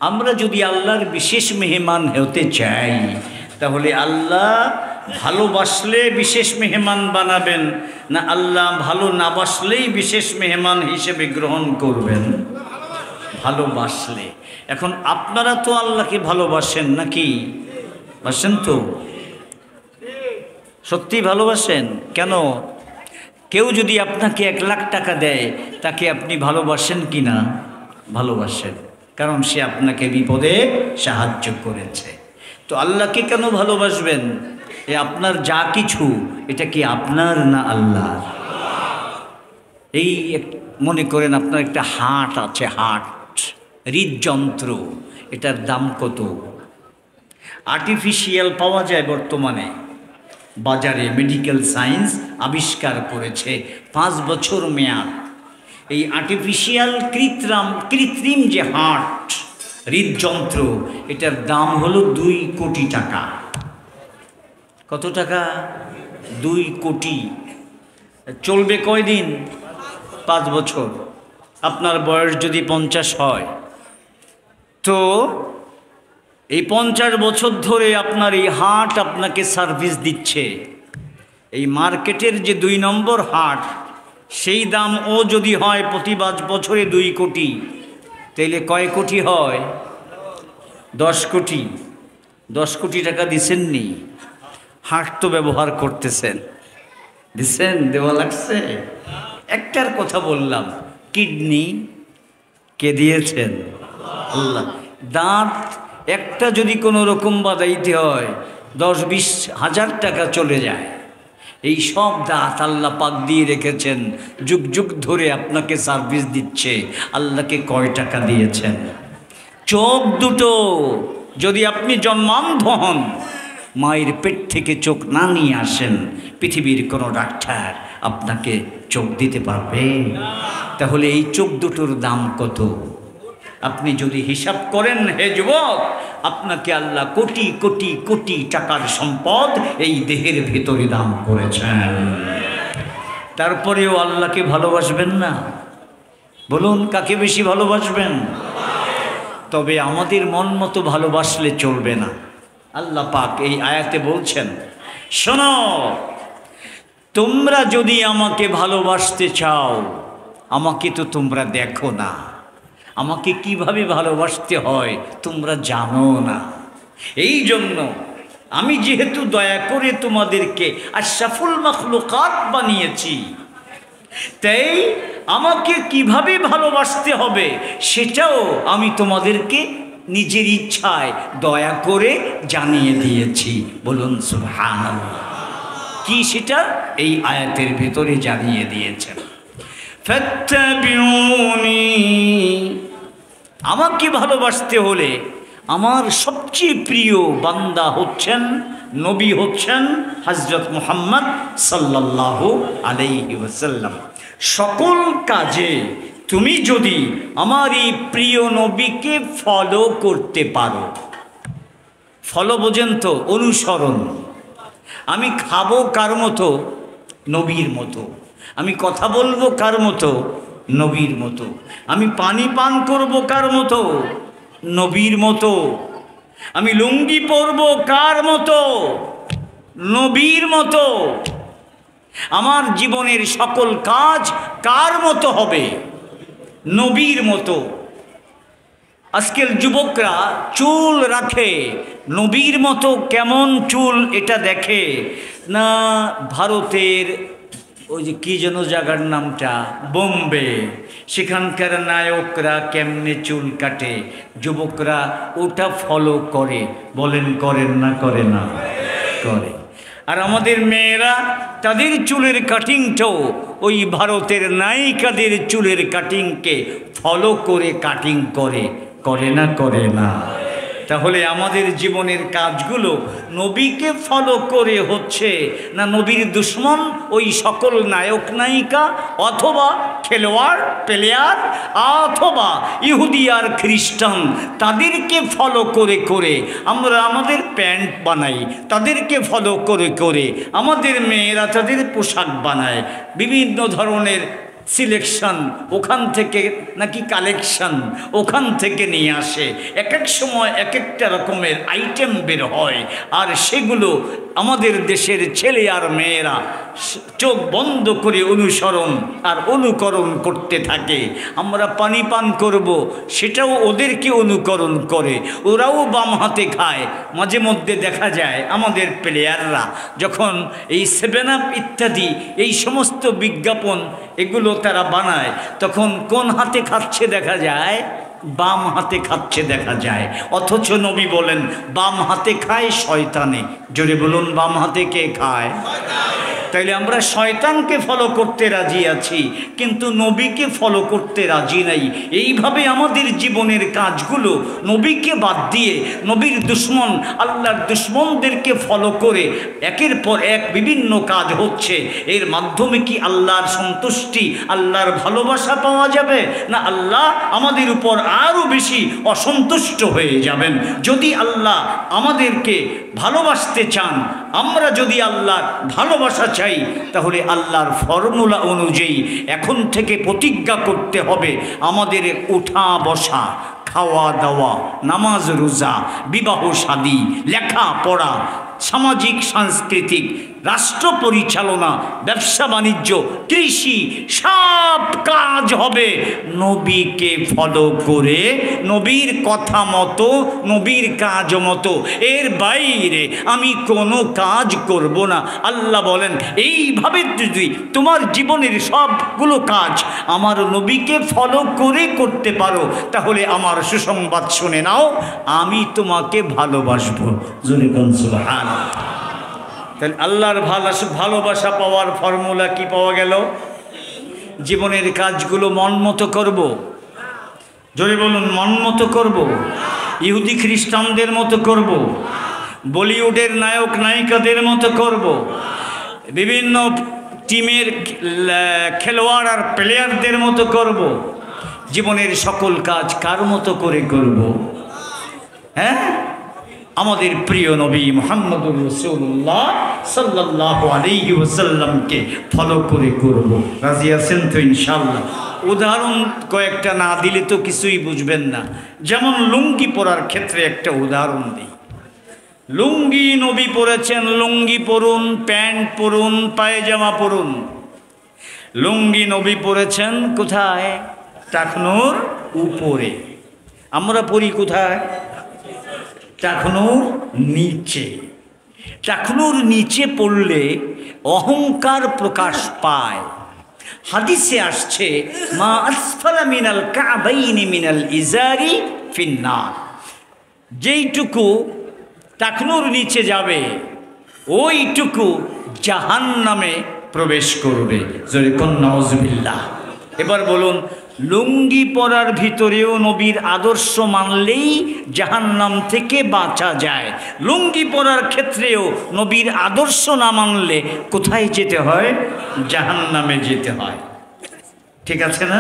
আমরা যদি আল্লাহর বিশেষ মেহমান হতে চাই তাহলে আল্লাহ ভালোবাসলে বিশেষ মেহমান বানাবেন, না আল্লাহ ভালো না বাসলেই বিশেষ মেহমান হিসেবে গ্রহণ করবেন? ভালোবাসলে। এখন আপনারা তো আল্লাহকে ভালোবাসেন নাকি? বাসেন তো? সত্যি ভালোবাসেন? কেন? কেউ যদি আপনাকে 1 লাখ টাকা দেয় তাকে আপনি ভালোবাসেন কি না? ভালোবাসেন, কারণ সে আপনাকে বিপদে সাহায্য করেছে। তো আল্লাহকে কেন ভালোবাসবেন? এ আপনার যা কিছু, এটা কি আপনার না আল্লাহর? এই মনে করেন আপনার একটা হার্ট আছে, হার্ট, হৃদযন্ত্র, এটার দাম কত? আর্টিফিশিয়াল পাওয়া যায় বর্তমানে বাজারে, মেডিকেল সায়েন্স আবিষ্কার করেছে, 5 বছর মেয়াদ। এই আর্টিফিশিয়াল কৃত্রিম যে হার্ট, হৃদযন্ত্র, এটার দাম হলো 2 কোটি টাকা। কত টাকা? 2 কোটি। চলবে কয়দিন? 5 বছর। আপনার বয়স যদি 50 হয়, তো এই 50 বছর ধরে আপনার এই হার্ট আপনাকে সার্ভিস দিচ্ছে। এই মার্কেটের যে 2 নম্বর হার্ট, সেই দাম ও যদি হয় প্রতি বছরে 2 কোটি, তাইলে কয় কোটি হয়? 10 কোটি। 10 কোটি টাকা দিছেননি? হার্ট তো ব্যবহার করতেছেন, দিছেন? দেওয়া লাগছে? একটার কথা বললাম, কিডনি কে দিয়েছেন? আল্লাহ। দাঁত একটা যদি কোনো রকম বাদাইতে হয় 10-20 হাজার টাকা চলে যায়। এই সব দাঁত আল্লাহ পাক দিয়ে রেখেছেন, যুগ যুগ ধরে আপনাকে সার্ভিস দিচ্ছে। আল্লাহকে কয় টাকা দিয়েছেন? চোখ দুটো, যদি আপনি জন্মান্ধ হন, মায়ের পেট থেকে চোখ না নিয়ে আসেন, পৃথিবীর কোনো ডাক্তার আপনাকে চোখ দিতে পারবে? তাহলে এই চোখ দুটোর দাম কত? আপনি যদি হিসাব করেন, হে যুবক, আপনাকে আল্লাহ কোটি কোটি কোটি টাকার সম্পদ এই দেহের ভেতরে দান করেছেন। তারপরেও আল্লাহকে ভালোবাসবেন না? বলুন, কাকে বেশি ভালোবাসবেন? তবে আমাদের মন মতো ভালোবাসলে চলবে না। আল্লাহ পাক এই আয়াতে বলছেন, শোনো, তোমরা যদি আমাকে ভালোবাসতে চাও, আমাকে তো তোমরা দেখো না, আমাকে কিভাবে ভালোবাসতে হয় তোমরা জানো না। এই জন্য আমি যেহেতু দয়া করে তোমাদেরকে আশরাফুল মাখলুকাত বানিয়েছি, তাই আমাকে কিভাবে ভালোবাসতে হবে সেটাও আমি তোমাদেরকে নিজের ইচ্ছায় দয়া করে জানিয়ে দিয়েছি। বলুন সুবহানাল্লাহ। কি সেটা? এই আয়াতের ভেতরে জানিয়ে দিয়েছেন। ফাত্তাবিউনি, আমাকে ভালোবাসতে হলে আমার সবচেয়ে প্রিয় বান্দা হচ্ছেন, নবী হচ্ছেন হযরত মুহাম্মদ সাল্লাল্লাহু আলাইহি ওয়াসাল্লাম। সকল কাজে তুমি যদি আমার এই প্রিয় নবীকে ফলো করতে পারো, ফলো বোঝেন তো? অনুসরণ। আমি খাবো কার মতো? নবীর মতো। আমি কথা বলবো কার মতো? নবীর মতো। আমি পানি পান করব কার মতো? নবীর মতো। আমি লুঙ্গি পরবো কার মতো? নবীর মতো। আমার জীবনের সকল কাজ কার মতো হবে? নবীর মতো। আজকের যুবকরা চুল রাখে নবীর মতো। কেমন চুল এটা দেখে না? ভারতের ওই যে কী যেন জায়গার নামটা, বোম্বে, সেখানকার নায়করা কেমনে চুল কাটে, যুবকরা ওটা ফলো করে। বলেন করেন না? করে না? করে। আর আমাদের মেয়েরা তাদের চুলের কাটিংটাও ওই ভারতের নায়িকাদের চুলের কাটিংকে ফলো করে কাটিং করে। করে না? করে না? তাহলে আমাদের জীবনের কাজগুলো নবীকে ফলো করে হচ্ছে না নবীর দুশ্মন ওই সকল নায়ক নায়িকা অথবা খেলোয়াড় প্লেয়ার অথবা ইহুদি আর খ্রিস্টান তাদেরকে ফলো করে করে আমরা আমাদের প্যান্ট বানাই, তাদেরকে ফলো করে করে আমাদের মেয়েরা তাদের পোশাক বানায়, বিভিন্ন ধরনের সিলেকশন, ওখান থেকে নাকি কালেকশন, ওখান থেকে নিয়ে আসে। এক এক সময় এক একটা রকমের আইটেম বের হয়, আর সেগুলো আমাদের দেশের ছেলে আর মেয়েরা চোখ বন্ধ করে অনুসরণ আর অনুকরণ করতে থাকে। আমরা পানি পান করব, সেটাও ওদেরকে অনুকরণ করে, ওরাও বাম হাতে খায়। মাঝে মধ্যে দেখা যায় আমাদের প্লেয়াররা যখন এই 7 আপ ইত্যাদি এই সমস্ত বিজ্ঞাপন এগুলো তারা বানায়, তখন কোন হাতে খাচ্ছে দেখা যায়? বাম হাতে খাচ্ছে দেখা যায়। অথচ নবী বলেন বাম হাতে খায় শয়তানে। জোরে বলুন, বাম হাতে কে খায়? তাইলে আমরা শয়তানকে ফলো করতে রাজি আছি, কিন্তু নবীকে ফলো করতে রাজি নাই। এইভাবে আমাদের জীবনের কাজগুলো নবীকে বাদ দিয়ে নবীর দুশ্মন, আল্লাহর দুশ্মনদেরকে ফলো করে একের পর এক বিভিন্ন কাজ হচ্ছে। এর মাধ্যমে কি আল্লাহর সন্তুষ্টি, আল্লাহর ভালোবাসা পাওয়া যাবে? না আল্লাহ আমাদের উপর আরও বেশি অসন্তুষ্ট হয়ে যাবেন। যদি আল্লাহ আমাদেরকে ভালোবাসতে চান, আমরা যদি আল্লাহর ভালোবাসা চাই, তাহলে আল্লাহর ফর্মুলা অনুযায়ী এখন থেকে প্রতিজ্ঞা করতে হবে আমাদের উঠা বসা, খাওয়া দাওয়া, নামাজ রোজা, বিবাহ শাদী, লেখা পড়া, সামাজিক সাংস্কৃতিক, রাষ্ট্র পরিচালনা, ব্যবসা বাণিজ্য, কৃষি, সব কাজ হবে নবীকে ফলো করে, নবীর কথা মতো, নবীর কাজ মতো। এর বাইরে আমি কোনো কাজ করব না। আল্লাহ বলেন এইভাবে যদি তোমার জীবনের সবগুলো কাজ আমার নবীকে ফলো করে করতে পারো, তাহলে আমার সুসংবাদ শুনে নাও, আমি তোমাকে ভালোবাসবো। জোরে বলুন সুবহানাল্লাহ। তাহলে আল্লাহর ভালোবাসা পাওয়ার ফর্মুলা কি পাওয়া গেল? জীবনের কাজগুলো মন মতো করব। জোরে বলুন, মন মতো করব? ইহুদি খ্রিস্টানদের মতো করব? বলিউডের নায়ক নায়িকাদের মতো করব? বিভিন্ন টিমের খেলোয়াড় আর প্লেয়ারদের মতো করব? জীবনের সকল কাজ কার মতো করে করব? হ্যাঁ, আমাদের প্রিয় নবী মুহাম্মদুর রাসূলুল্লাহ সাল্লাল্লাহু আলাইহি ওয়াসাল্লামকে ফলো করে করব। রাজি আছেন তো ইনশাআল্লাহ? উদাহরণ কয়েকটা না দিলে তো কিছুই বুঝবেন না। যেমন লুঙ্গি পরার ক্ষেত্রে একটা উদাহরণ দিই। লুঙ্গি নবী পরেছেন, লুঙ্গি পরুন, প্যান্ট পরুন, পায়জামা পরুন। লুঙ্গি নবী পরেছেন কোথায়? টাকনুর উপরে। আমরা পরি কোথায়? টাকনুর নিচে। টাকনুর নিচে পড়লে অহংকার প্রকাশ পায়। হাদিসে আসছে মা আসফালা মিনাল কাবাইনি মিনাল ইজারি ফিন্নার। যেইটুকু টাকনুর নিচে যাবে ওইটুকু জাহান্নামে প্রবেশ করবে। জোরে কোন নাউজুবিল্লাহ। এবার বলুন, লুঙ্গি পরার ভিতরেও নবীর আদর্শ মানলেই জাহান্নাম থেকে বাঁচা যায়। লুঙ্গি পরার ক্ষেত্রেও নবীর আদর্শ না মানলে কোথায় যেতে হয়? জাহান্নামে যেতে হয়। ঠিক আছে না?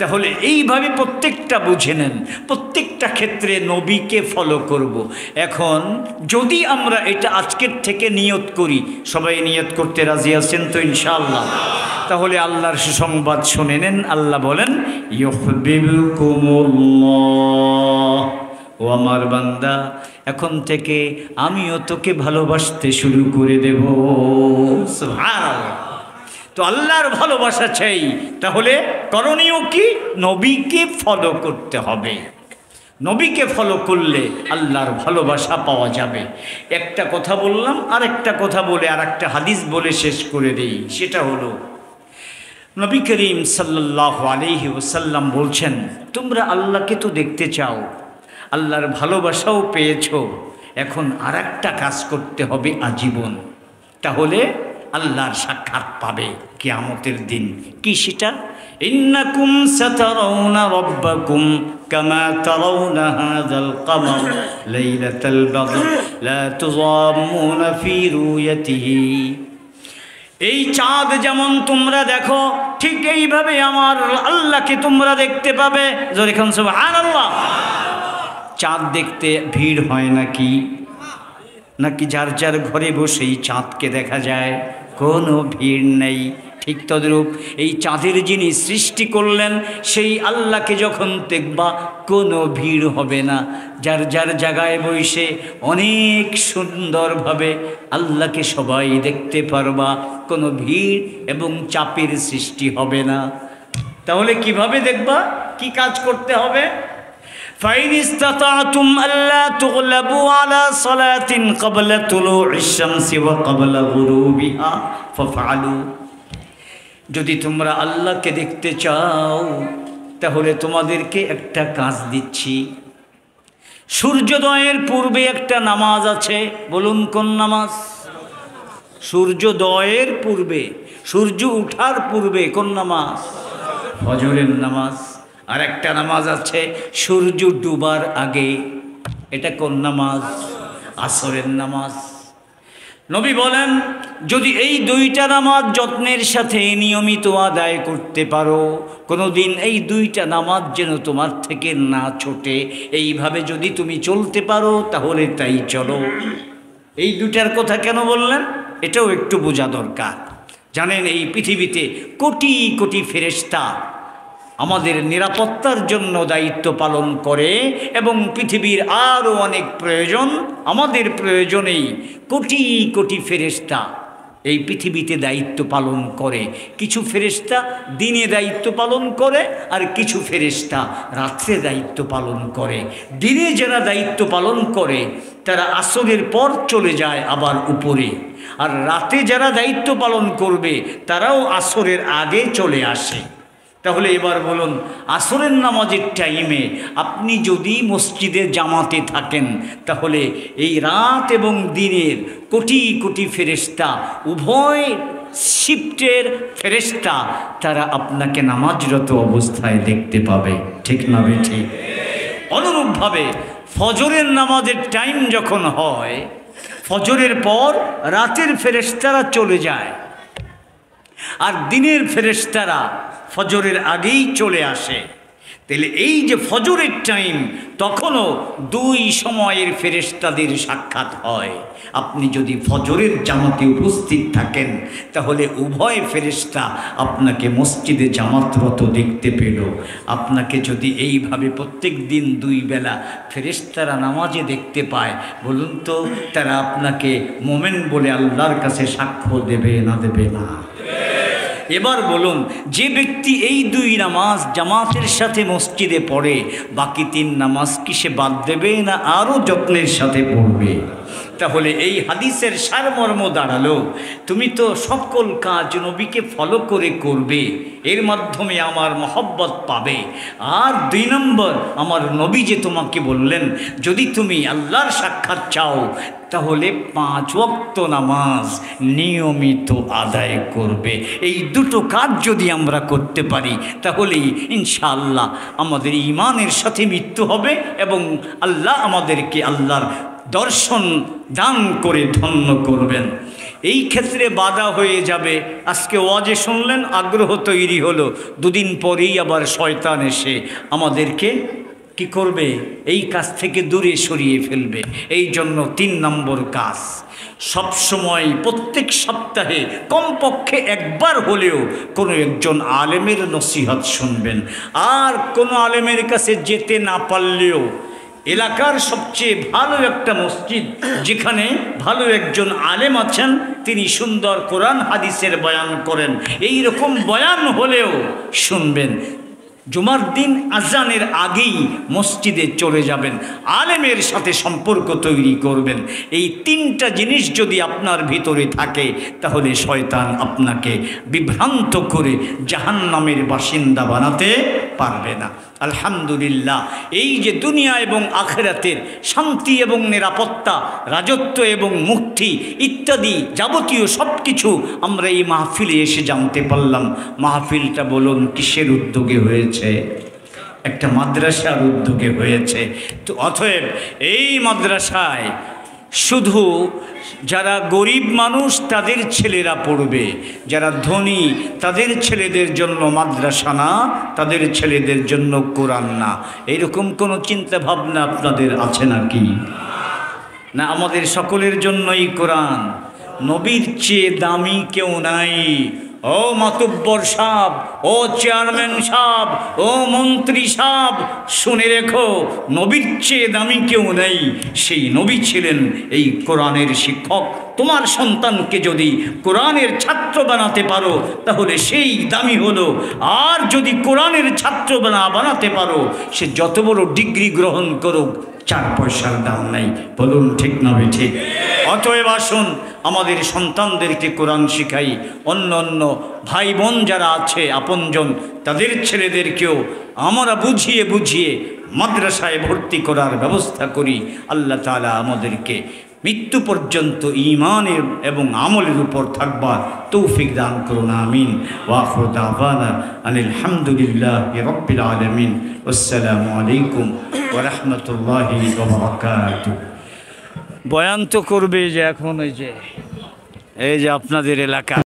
তাহলে এইভাবে প্রত্যেকটা বুঝে নেন, প্রত্যেকটা ক্ষেত্রে নবীকে ফলো করব। এখন যদি আমরা এটা আজকের থেকে নিয়ত করি, সবাই নিয়ত করতে রাজি আছেন তো ইনশাআল্লাহ? তাহলে আল্লাহর সুসংবাদ শুনে নেন। আল্লাহ বলেন ইউহিব্বুকুমুল্লাহ, ও আমার বান্দা, এখন থেকে আমিও তোকে ভালোবাসতে শুরু করে দেব। সুবহানাল্লাহ। তো আল্লাহর ভালোবাসা চাই, তাহলে করণীয় কি? নবীকে ফলো করতে হবে। নবীকে ফলো করলে আল্লাহর ভালোবাসা পাওয়া যাবে। একটা কথা বললাম, আর একটা কথা বলে আর একটা হাদিস বলে শেষ করে দেই। সেটা হলো নবী করিম সাল্লাল্লাহু আলাইহি ওয়াসাল্লাম বলছেন, তোমরা আল্লাহকে তো দেখতে চাও, আল্লাহর ভালোবাসাও পেয়েছো, এখন আর একটা কাজ করতে হবে আজীবন, তাহলে আল্লাহর সাক্ষাৎ পাবে কিয়ামতের দিন। কি সেটা? ইন্নাকুম সাতারাউনা রাব্বাকুম কামা তারাউনা হাযাল কমার লাইলাতাল বদর লা তুযাম্মুনা ফি রুয়াতিহি। এই চাঁদ যেমন তোমরা দেখো, ঠিক এইভাবে আমার আল্লাহকে তোমরা দেখতে পাবে। জোরে খান সুবহানাল্লাহ। চাঁদ দেখতে ভিড় হয় নাকি? নাকি যার যার ঘরে বসেই চাঁদকে দেখা যায়? কোনো ভিড় নেই। ঠিক তদ্রূপ এই চাঁদের যিনি সৃষ্টি করলেন সেই আল্লাহকে যখন দেখবা কোনো ভিড় হবে না, যার যার জায়গায় বসে অনেক সুন্দরভাবে আল্লাহকে সবাই দেখতে পারবা, কোনো ভিড় এবং চাপের সৃষ্টি হবে না। তাহলে কিভাবে দেখবা, কি কাজ করতে হবে? فإن استطعتم ألا تغلبوا على صلاة قبل طلوع الشمس وقبل غروبها فافعلوا। যদি তোমরা আল্লাহকে দেখতে চাও তাহলে তোমাদেরকে একটা কাজ দিচ্ছি। সূর্যোদয়ের পূর্বে একটা নামাজ আছে, বলুন কোন নামাজ? সূর্যোদয়ের পূর্বে, সূর্য ওঠার পূর্বে কোন নামাজ? ফজরের নামাজ। আর একটা নামাজ আছে সূর্য ডুবার আগে, এটা কোন নামাজ? আসরের নামাজ। নবী বলেন যদি এই দুইটা নামাজ যত্নের সাথে নিয়মিত আদায় করতে পারো, কোনো দিন এই দুইটা নামাজ যেন তোমার থেকে না ছোটে, এইভাবে যদি তুমি চলতে পারো তাহলে তাই চলো। এই দুইটার কথা কেন বললেন এটাও একটু বোঝা দরকার। জানেন এই পৃথিবীতে কোটি কোটি ফেরেশতা আমাদের নিরাপত্তার জন্য দায়িত্ব পালন করে, এবং পৃথিবীর আরও অনেক প্রয়োজন, আমাদের প্রয়োজনেই কোটি কোটি ফেরেশতা এই পৃথিবীতে দায়িত্ব পালন করে। কিছু ফেরেশতা দিনে দায়িত্ব পালন করে, আর কিছু ফেরেশতা রাত্রে দায়িত্ব পালন করে। দিনে যারা দায়িত্ব পালন করে তারা আসরের পর চলে যায় আবার উপরে, আর রাতে যারা দায়িত্ব পালন করবে তারাও আসরের আগে চলে আসে। তাহলে এবার বলুন, আসরের নামাজের টাইমে আপনি যদি মসজিদে জামাতে থাকেন তাহলে এই রাত এবং দিনের কোটি কোটি ফেরেশতা, উভয় শিফটের ফেরেশতা, তারা আপনাকে নামাজরত অবস্থায় দেখতে পাবে, ঠিক না বেঠিক? অনুরূপভাবে ফজরের নামাজের টাইম যখন হয়, ফজরের পর রাতের ফেরেশতারা চলে যায়, আর দিনের ফেরেশতারা ফজরের আগেই চলে আসে। তাহলে এই যে ফজরের টাইম, তখনও দুই সময়ের ফেরেশতাদের সাক্ষাৎ হয়। আপনি যদি ফজরের জামাতে উপস্থিত থাকেন তাহলে উভয় ফেরেশতা আপনাকে মসজিদে জামাতরত দেখতে পেল। আপনাকে যদি এইভাবে প্রত্যেক দিন দুই বেলা ফেরেশতারা নামাজে দেখতে পায়, বলুন তো তারা আপনাকে মোমেন বলে আল্লাহর কাছে সাক্ষ্য দেবে না দেবে না? এবার বলুন, যে ব্যক্তি এই দুই নামাজ জামাতের সাথে মসজিদে পড়ে, বাকি তিন নামাজ কি সে বাদ দেবে না আরও যত্নের সাথে পড়বে? তাহলে এই হাদিসের সারমর্ম দাঁড়ালো, তুমি তো সকল কাজ নবীকে ফলো করে করবে, এর মাধ্যমে আমার মহব্বত পাবে। আর দুই নম্বর, আমার নবী যে তোমাকে বললেন যদি তুমি আল্লাহর সাক্ষাৎ চাও তাহলে 5 ওয়াক্ত নামাজ নিয়মিত আদায় করবে। এই দুটো কাজ যদি আমরা করতে পারি তাহলেই ইনশাআল্লাহ আমাদের ঈমানের সাথে মৃত্যু হবে, এবং আল্লাহ আমাদেরকে আল্লাহর দর্শন দান করে ধন্য করবেন। এই ক্ষেত্রে বাধা হয়ে যাবে। আজকে ওয়াজে শুনলেন, আগ্রহ তৈরি হলো, দুদিন পরেই আবার শয়তান এসে আমাদেরকে কি করবে? এই কাজ থেকে দূরে সরিয়ে ফেলবে। এই জন্য 3 নম্বর কাজ, সবসময় প্রত্যেক সপ্তাহে কমপক্ষে একবার হলেও কোনো একজন আলেমের নসিহত শুনবেন। আর কোনো আলেমের কাছে যেতে না পারলেও এলাকার সবচেয়ে ভালো একটা মসজিদ, যেখানে ভালো একজন আলেম আছেন, তিনি সুন্দর কোরআন হাদিসের বয়ান করেন, এই রকম বয়ান হলেও শুনবেন। জুমার দিন আজানের আগেই মসজিদে চলে যাবেন, আলেমের সাথে সম্পর্ক তৈরি করবেন। এই 3টা জিনিস যদি আপনার ভিতরে থাকে তাহলে শয়তান আপনাকে বিভ্রান্ত করে জাহান্নামের বাসিন্দা বানাতে পারবে না। আলহামদুলিল্লাহ, এই যে দুনিয়া এবং আখিরাতের শান্তি এবং নিরাপত্তা, রাজত্ব এবং মুক্তি ইত্যাদি যাবতীয় সব কিছু আমরা এই মাহফিলে এসে জানতে পারলাম। মাহফিলটা বলুন কিসের উদ্যোগে হয়েছে? একটা মাদ্রাসার উদ্যোগে হয়েছে। তো অতএব এই মাদ্রাসায় শুধু যারা গরিব মানুষ তাদের ছেলেরা পড়বে, যারা ধনী তাদের ছেলেদের জন্য মাদ্রাসা না, তাদের ছেলেদের জন্য কোরআন না, এরকম কোনো চিন্তা ভাবনা আপনাদের আছে নাকি? না, আমাদের সকলের জন্যই কোরআন। নবীর চেয়ে দামি কেউ নাই। ও মাতুব্বর সাহেব, ও চেয়ারম্যান সাহেব, ও মন্ত্রী সাহেব, শুনে রেখো, নবীর চেয়ে দামি কেউ নেই। সেই নবী ছিলেন এই কোরআনের শিক্ষক। তোমার সন্তানকে যদি কোরআনের ছাত্র বানাতে পারো তাহলে সেই দামি হলো। আর যদি কোরআনের ছাত্র বানাতে পারো, সে যত বড় ডিগ্রি গ্রহণ করুক, 4 পয়সার দাম নাই। বলুন ঠিক না ঠিক? অতএব আসুন আমাদের সন্তানদেরকে কোরআন শিখাই। অন্য অন্য ভাই বোন যারা আছে আপনজন, তাদের ছেলেদেরকেও আমরা বুঝিয়ে বুঝিয়ে মাদ্রাসায় ভর্তি করার ব্যবস্থা করি। আল্লাহ তাআলা আমাদেরকে মৃত্যু পর্যন্ত ঈমানের এবং আমলের উপর থাকবার তৌফিক দান করুন। আমিন। ওয়া আখিরু দাওয়ানা আনিল হামদুলিল্লাহি রাব্বিল আলামিন। আসসালামু আলাইকুম ওয়া রাহমাতুল্লাহি ওয়া বারাকাতুহু। বয়ান তো করবে যে এখন এই যে আপনাদের এলাকা